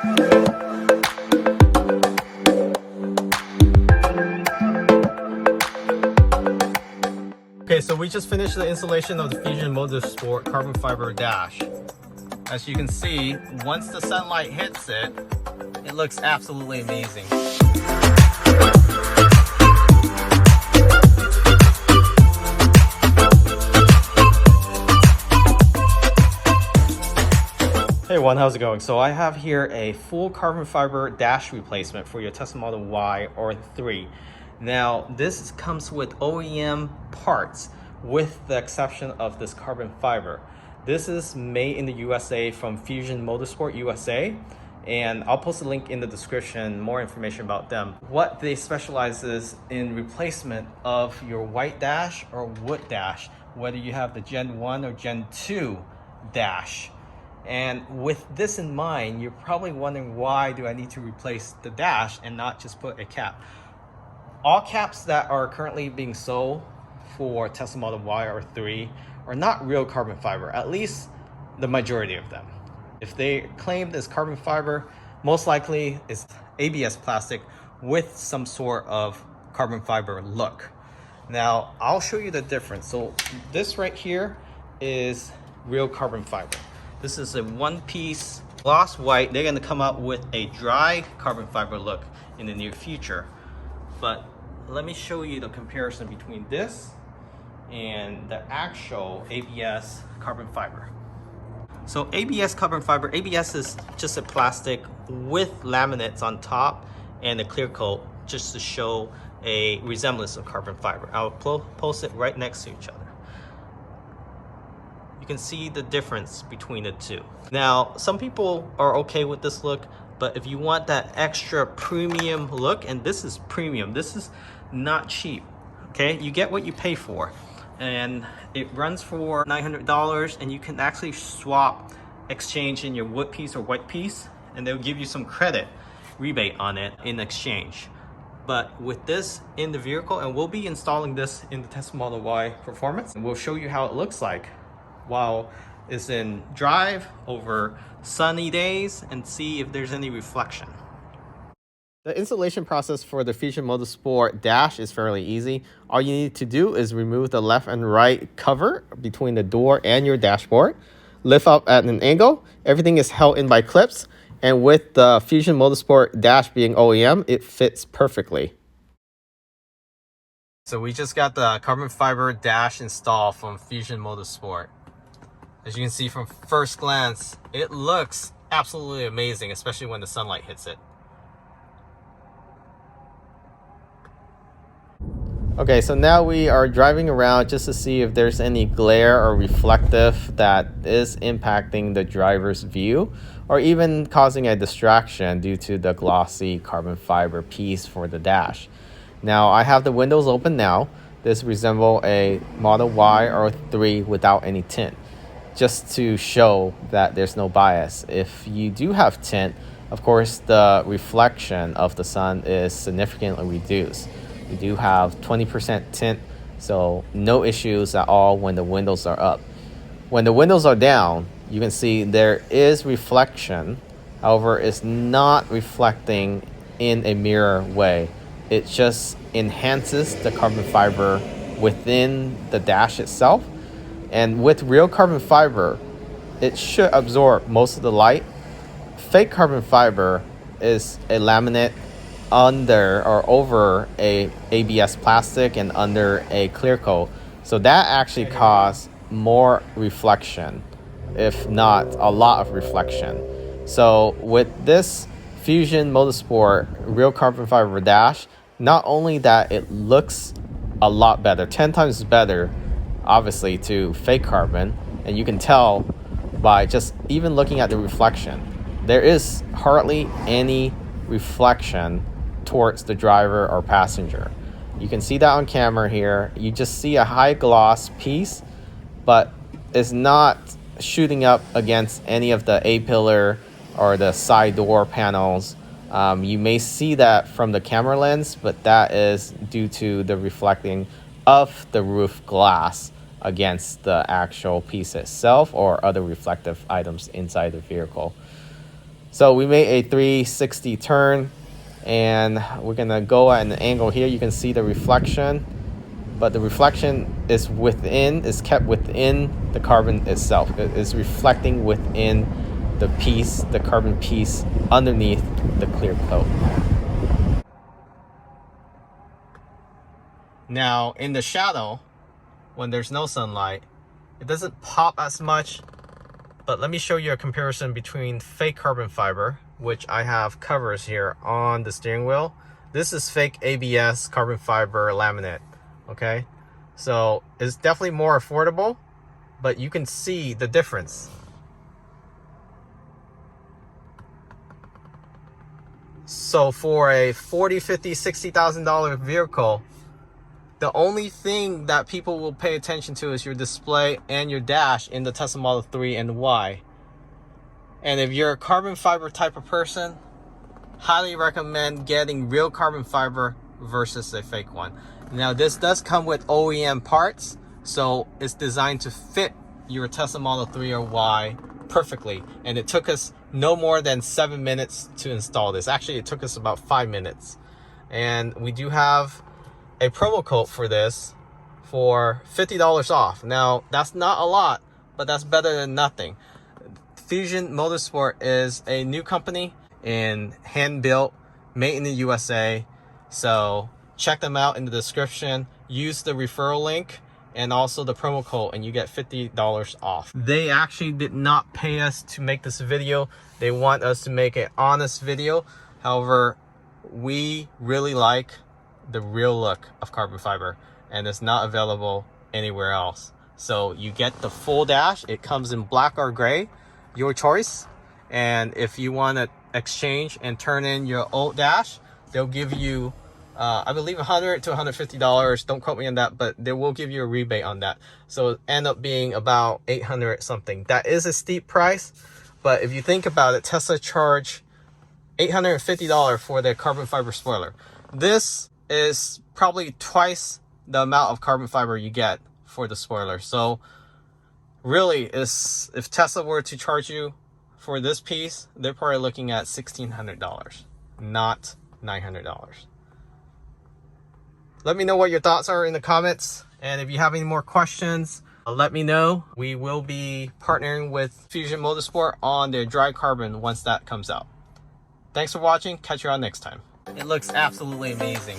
Okay, so we just finished the installation of the Fusion Motorsport carbon fiber dash. As you can see, once the sunlight hits it, it looks absolutely amazing. Hey everyone, how's it going? So I have here a full carbon fiber dash replacement for your Tesla Model Y or 3. Now, this comes with OEM parts with the exception of this carbon fiber. This is made in the USA from Fusion Motorsport USA, and I'll post a link in the description, more information about them. What they specialize is in replacement of your white dash or wood dash, whether you have the Gen 1 or Gen 2 dash. And with this in mind, you're probably wondering, why do I need to replace the dash and not just put a cap? All caps that are currently being sold for Tesla Model Y or 3 are not real carbon fiber, at least the majority of them. If they claim this carbon fiber, most likely it's ABS plastic with some sort of carbon fiber look. Now, I'll show you the difference. So this right here is real carbon fiber. This is a one-piece gloss white. They're gonna come out with a dry carbon fiber look in the near future. But let me show you the comparison between this and the actual ABS carbon fiber. So ABS carbon fiber, ABS is just a plastic with laminates on top and a clear coat just to show a resemblance of carbon fiber. I'll post it right next to each other. You can see the difference between the two. Now, some people are okay with this look, but if you want that extra premium look, and this is premium, this is not cheap, okay? You get what you pay for. And it runs for $900, and you can actually swap, exchange in your wood piece or white piece, and they'll give you some credit rebate on it in exchange. But with this in the vehicle, and we'll be installing this in the Tesla Model Y Performance, and we'll show you how it looks like while it's in drive over sunny days, and see if there's any reflection. The installation process for the Fusion Motorsport dash is fairly easy. All you need to do is remove the left and right cover between the door and your dashboard. Lift up at an angle. Everything is held in by clips, and with the Fusion Motorsport dash being OEM, it fits perfectly. So we just got the carbon fiber dash installed from Fusion Motorsport. As you can see from first glance, it looks absolutely amazing, especially when the sunlight hits it. Okay, so now we are driving around just to see if there's any glare or reflective that is impacting the driver's view, or even causing a distraction due to the glossy carbon fiber piece for the dash. Now, I have the windows open now. This resembles a Model Y or 3 without any tint, just to show that there's no bias. If you do have tint, of course, the reflection of the sun is significantly reduced. We do have 20% tint, so no issues at all when the windows are up. When the windows are down, you can see there is reflection. However, it's not reflecting in a mirror way. It just enhances the carbon fiber within the dash itself. And with real carbon fiber, it should absorb most of the light. Fake carbon fiber is a laminate under or over a ABS plastic and under a clear coat. So that actually causes more reflection, if not a lot of reflection. So with this Fusion Motorsport real carbon fiber dash, not only that it looks a lot better, 10 times better, obviously, to fake carbon, and you can tell by just even looking at the reflection. There is hardly any reflection towards the driver or passenger. You can see that on camera here. You just see a high gloss piece, but it's not shooting up against any of the A-pillar or the side door panels. You may see that from the camera lens, but that is due to the reflecting of the roof glass against the actual piece itself or other reflective items inside the vehicle. So we made a 360 turn, and we're gonna go at an angle here. You can see the reflection, but the reflection is kept within the carbon itself. It is reflecting within the piece, the carbon piece underneath the clear coat. Now in the shadow, when there's no sunlight, it doesn't pop as much. But let me show you a comparison between fake carbon fiber, which I have covers here on the steering wheel. This is fake ABS carbon fiber laminate, okay? So it's definitely more affordable, but you can see the difference. So for a $40,000, $50,000, $60,000 vehicle, the only thing that people will pay attention to is your display and your dash in the Tesla Model 3 and Y. And if you're a carbon fiber type of person, highly recommend getting real carbon fiber versus a fake one. Now this does come with OEM parts, so it's designed to fit your Tesla Model 3 or Y perfectly. And it took us no more than 7 minutes to install this. Actually, it took us about 5 minutes. And we do have a promo code for this for $50 off. Now that's not a lot, but that's better than nothing. Fusion Motorsport is a new company and hand built, made in the USA. So check them out in the description. Use the referral link and also the promo code and you get $50 off. They actually did not pay us to make this video. They want us to make an honest video. However, we really like the real look of carbon fiber and it's not available anywhere else. So you get the full dash. It comes in black or gray, your choice. And if you want to exchange and turn in your old dash, they'll give you I believe $100 to $150. Don't quote me on that, but they will give you a rebate on that. So it end up being about $800 something. That is a steep price, but if you think about it, Tesla charged $850 for their carbon fiber spoiler. This is probably twice the amount of carbon fiber you get for the spoiler. So really, if Tesla were to charge you for this piece, they're probably looking at $1,600, not $900. Let me know what your thoughts are in the comments. And if you have any more questions, let me know. We will be partnering with Fusion Motorsport on their dry carbon once that comes out. Thanks for watching. Catch you on next time. It looks absolutely amazing.